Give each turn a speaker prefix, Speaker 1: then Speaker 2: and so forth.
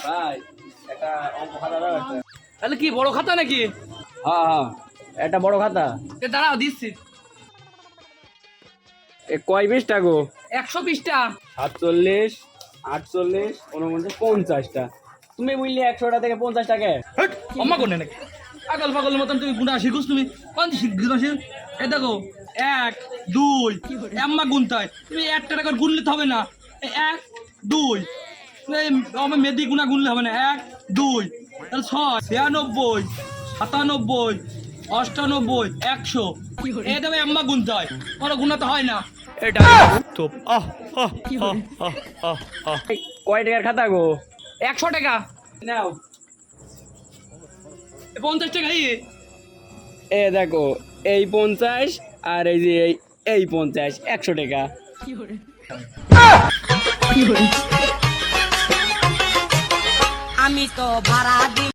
Speaker 1: ভাই একটা অঙ্ক খাতা দাও একটা।
Speaker 2: তাহলে কি বড় খাতা নাকি?
Speaker 1: হ্যাঁ হ্যাঁ, একটা বড় খাতা।
Speaker 2: দাঁড়াও দিচ্ছি।
Speaker 1: এ কয় পৃষ্ঠা গো?
Speaker 2: 100 পৃষ্ঠা।
Speaker 1: 47, 48, 49, 50টা। তুমি বুঝলি 100টা থেকে 50 টাকা?
Speaker 2: হট, অম্মা কোনে নাকি? পাগল পাগল মতন তুমি গুণা শিখুস তুমি? কোন শিখুস? এই দেখো 1 2 আম্মা গুনতায়, তুমি 1 টাকা করে গুনলে তো হবে না। 1 2 আমার মেদি গুণা গুনলে হবে না। 1 2 তাহলে 6 96 97 98 100। এই দেবে আম্মা গুনতায়, কোনো গুণা তো হয় না। এটা তো
Speaker 1: কয় টাকার খাতা গো?
Speaker 2: 100 টাকা।
Speaker 1: নাও।
Speaker 2: 50 টাকা।
Speaker 1: এ দেখো, এই 50 আর এই যে এই 50, 100 টাকা।
Speaker 3: আমি তো ভাড়া দিই।